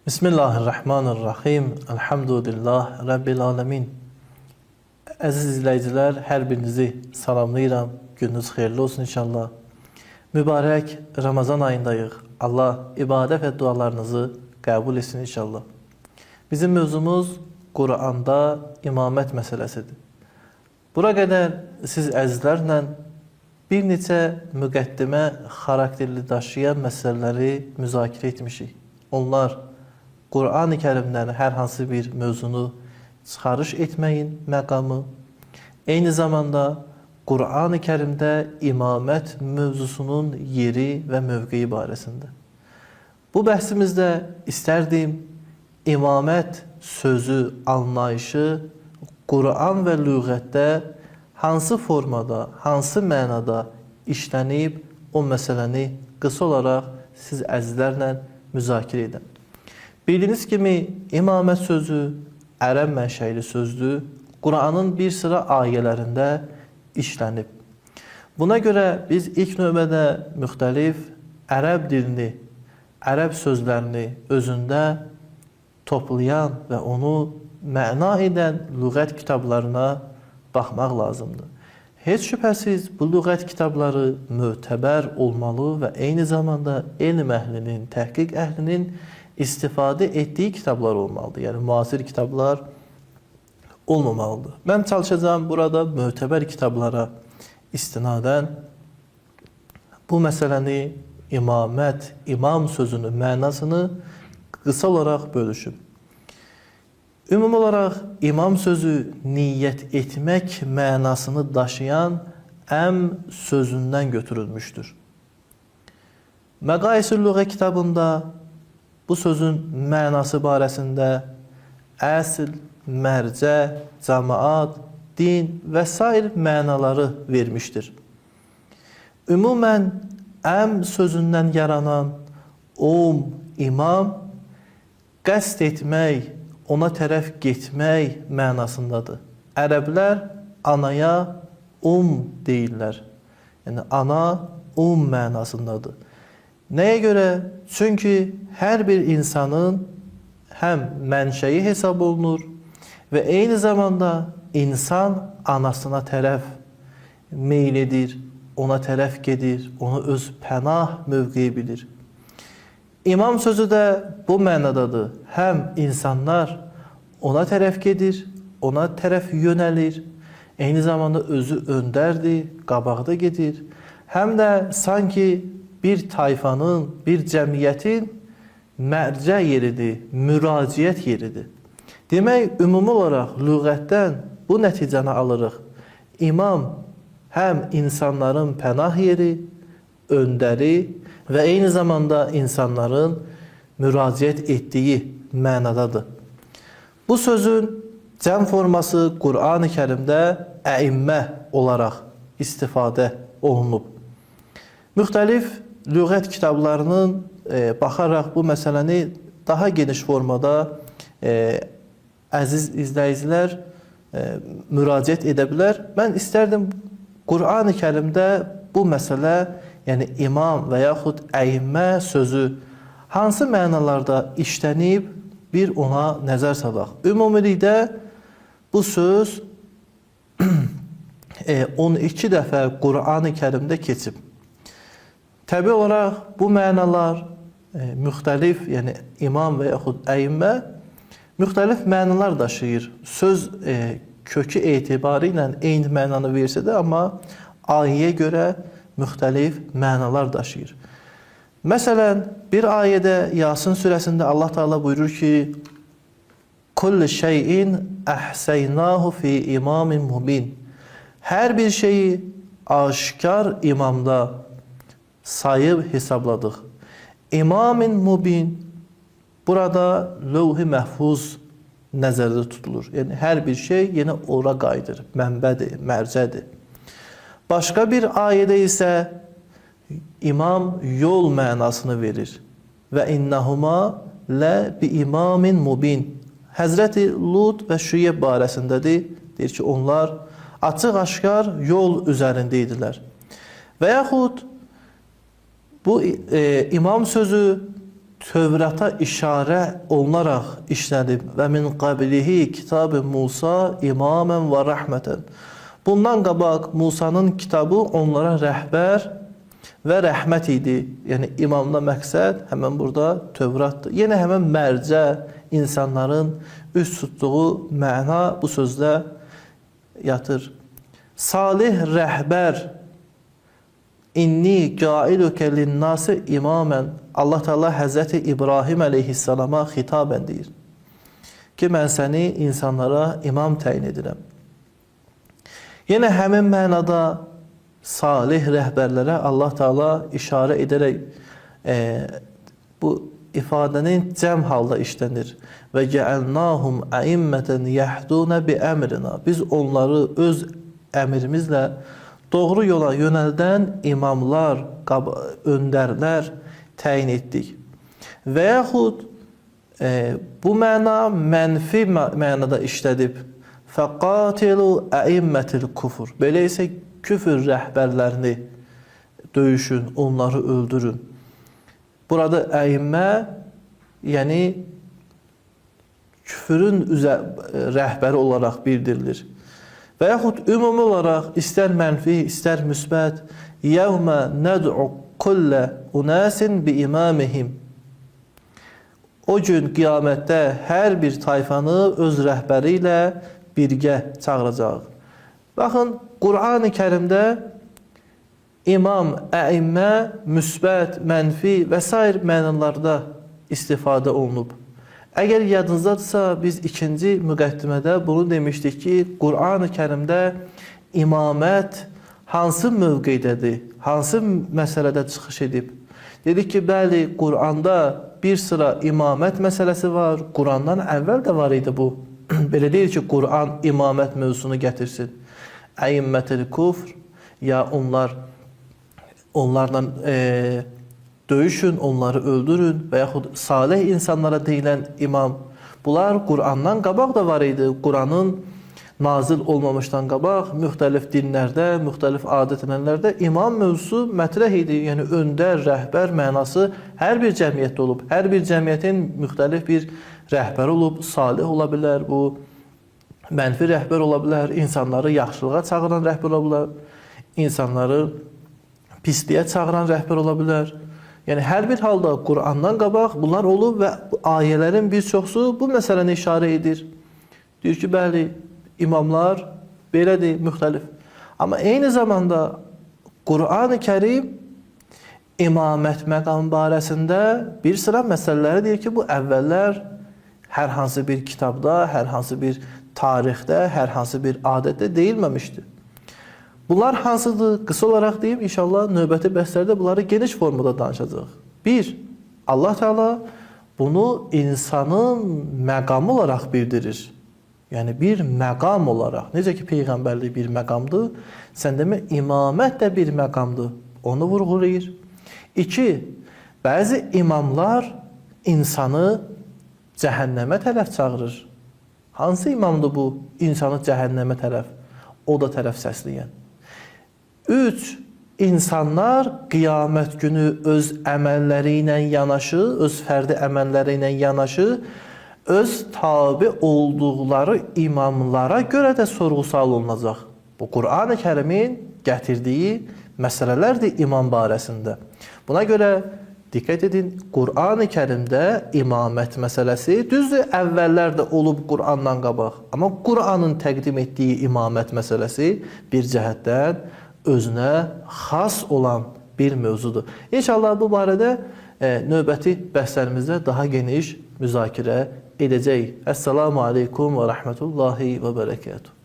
Bismillahirrahmanirrahim. Elhamdülillah Rabbil alemin. Əziz izləyicilər, hər birinizi salamlayıram. Gününüz xeyirli olsun inşallah. Mübarək Ramazan ayındayıq. Allah ibadət və dualarınızı qəbul etsin inşallah. Bizim mövzumuz Quranda imamət məsələsidir. Bura qədər siz əzizlərlə bir neçə müqəddimə xarakterli daşıyan məsələləri müzakirə etmişik. Onlar Qur'an-ı Kərimdən hər hansı bir mövzunu çıxarış etməyin məqamı, eyni zamanda Qur'an-ı Kərimdə imamət mövzusunun yeri və mövqeyi barəsində. Bu bəhsimizdə istərdim imamət sözü, anlayışı Qur'an və lüğətdə hansı formada, hansı mənada işlənib o məsələni qısa olaraq siz əzizlərlə müzakirə edin. Bildiyiniz kimi imamət sözü ərəb mənşəli sözdür. Qur'anın bir sıra ayələrində işlənib. Buna görə biz ilk növbədə müxtəlif ərəb dilini, ərəb sözlərini özündə toplayan və onu məna edən lüğət kitablarına baxmaq lazımdır. Heç şübhəsiz bu lüğət kitabları mötəbər olmalı və eyni zamanda elm əhlinin, təhqiq əhlinin istifadə etdiyi kitablar olmalıdır. Yəni müasir kitablar olmamalıdır. Mən çalışacağım burada mötəbər kitablara istinadən bu məsələni imamət, imam sözünün mənasını qısa olaraq bölüşüm. Ümumi olaraq imam sözü niyyət etmək mənasını daşıyan əm sözündən götürülmüşdür. Məqayisul Lüğə kitabında bu sözün mənası barəsində əsl, mərcə, cəmaat, din və s. mənaları vermişdir. Ümumən, əm sözündən yaranan imam, qəsd etmək, ona tərəf getmək mənasındadır. Ərəblər anaya deyirlər. Yəni, ana, mənasındadır. Nəyə görə? Çünki hər bir insanın həm mənşəyi hesab olunur və eyni zamanda insan anasına tərəf meyl edir, ona tərəf gedir, onu öz pənah mövqeyi bilir. İmam sözü də bu mənadadır. Həm insanlar ona tərəf gedir, ona tərəf yönəlir, eyni zamanda özü öndərdir, qabaqda gedir. Həm də sanki bir tayfanın, bir cəmiyyətin mərcə yeridir, müraciət yeridir. Demək, ümumi olaraq lüğətdən bu nəticəni alırıq. İmam həm insanların pənah yeri, öndəri və eyni zamanda insanların müraciət etdiyi mənadadır. Bu sözün cəm forması Qur'an-ı Kərimdə əimmə olaraq istifadə olunub. Müxtəlif lüğət kitablarının baxaraq bu məsələni daha geniş formada əziz izləyicilər müraciət edə bilər. Mən istərdim Qur'an-ı Kərimdə bu məsələ, yəni imam və yaxud əimmə sözü hansı mənalarda işlənib bir ona nəzər salaq. Ümumilikdə bu söz 12 dəfə Qur'an-ı Kərimdə keçib. Təbii olaraq bu mənalar müxtəlif, yəni imam və yaxud əimmə müxtəlif mənalar daşıyır. Söz kökü etibarı ilə eyni mənanı versə də, amma ayəyə görə müxtəlif mənalar daşıyır. Məsələn, bir ayədə Yasin surəsində Allah Teala buyurur ki, "Kullu şeyin ahsaynahu fi imamin mubin." Hər bir şeyi aşkar imamda sayıb hesabladıq. İmamin mubin burada lövh-i məhfuz nəzərdə tutulur. Yəni, hər bir şey yenə ora qayıdır, mənbədir, mərcədir. Başqa bir ayədə isə imam yol mənasını verir. Və innəhuma lə bi imamin mubin. Həzrəti Lut və Şüyeyb barəsindədir. Deyir ki, onlar açıq-aşkar yol üzərində idilər. Və yaxud bu imam sözü Tövrata işarə olunaraq işlənib və min qablihi kitab-ı Musa imamen və rəhmətən. Bundan qabaq Musanın kitabı onlara rəhbər və rəhmət idi. Yəni imamdan məqsəd həmən burada Tövratdır. Yenə həmən mərcə, insanların üst tutduğu məna bu sözdə yatır. Salih rəhbər İnni cailuke linnası imamen. Allah Teala Hazreti İbrahim aleyhisselama xitaben deyir ki, mən səni insanlara imam təyin edirəm. Yenə həmin mənada salih rəhbərlərə Allah Teala işarə edərək bu ifadənin cəm halda işlənir. Və cəəlnahum əimmətən yəhdunə bi əmrina. Biz onları öz əmrimizlə doğru yola yönəldən imamlar, öndərlər təyin etdik. Və yaxud bu məna mənfi mənada işlədib. Fəqatilu əimmətil kufur. Belə isə küfür rəhbərlərini döyüşün, onları öldürün. Burada əimmə, yəni küfürün rəhbəri olaraq bildirilir. Və yaxud ümumi olaraq istər mənfi, istər müsbət, yevmə nəd'u kullə unasin bi imamihim. O gün qiyamətdə hər bir tayfanı öz rəhbəri ilə birgə çağıracaq. Baxın, Qur'an-ı Kərimdə imam, əimmə, müsbət, mənfi və s. mənalarda istifadə olunub. Əgər yadınızdadırsa, biz ikinci müqəddimədə bunu demişdik ki, Qur'an-ı Kərimdə imamət hansı mövqeydədir, hansı məsələdə çıxış edib? Dedik ki, bəli, Qur'anda bir sıra imamət məsələsi var, Qur'andan əvvəl də var idi bu. Belə deyil ki, Qur'an imamət mövzusunu gətirsin. Əimmətil kufr, ya onlarla döyüşün, onları öldürün və yaxud salih insanlara deyilən imam. Bunlar Qur'andan qabaq da var idi. Qur'anın nazil olmamışdan qabaq müxtəlif dinlərdə, müxtəlif adət-ənənələrdə imam mövzusu mətrəh idi. Yəni öndər, rəhbər mənası hər bir cəmiyyətdə olub. Hər bir cəmiyyətin müxtəlif bir rəhbəri olub, salih ola bilər, bu mənfi rəhbər ola bilər, insanları yaxşılığa çağıran rəhbər ola bilər, insanları pisliyə çağıran rəhbər ola bilər. Yəni, hər bir halda Qur'andan qabaq bunlar olub və ayələrin bir çoxsu bu məsələni işarə edir. Deyir ki, bəli, imamlar belədir, müxtəlif. Amma eyni zamanda Qur'an-ı Kərim imamət məqamı barəsində bir sıra məsələləri deyir ki, bu əvvəllər hər hansı bir kitabda, hər hansı bir tarixdə, hər hansı bir adətdə deyilməmişdir. Bunlar hansıdır? Qısa olaraq deyim, inşallah növbəti bəhslərdə bunları geniş formada danışacaq. Bir, Allah Teala bunu insanın məqamı olaraq bildirir. Yəni bir məqam olaraq. Necə ki, Peyğəmbərlik bir məqamdır, sən demə imamət də bir məqamdır. Onu vurğulayır. İki, bəzi imamlar insanı cəhənnəmə tərəf çağırır. Hansı imamdır bu? İnsanı cəhənnəmə tərəf, o da tərəf səsləyən. 3. İnsanlar qiyamət günü öz əməlləri ilə yanaşı, öz fərdi əməlləri ilə yanaşı, öz tabi olduqları imamlara görə də sorğu-sual olunacaq. Bu, Qur'an-ı Kərimin gətirdiyi məsələlərdir imam barəsində. Buna görə diqqət edin, Qur'an-ı Kərimdə imamət məsələsi düzdür, əvvəllər də olub Qur'andan qabaq. Amma Qur'anın təqdim etdiyi imamət məsələsi bir cəhətdən özünə xas olan bir mövzudur. İnşallah bu barədə növbəti bəhslərimizdə daha geniş müzakirə edəcəyik. Əssalamu aleykum və rəhmətullahi və bərəkətuhu.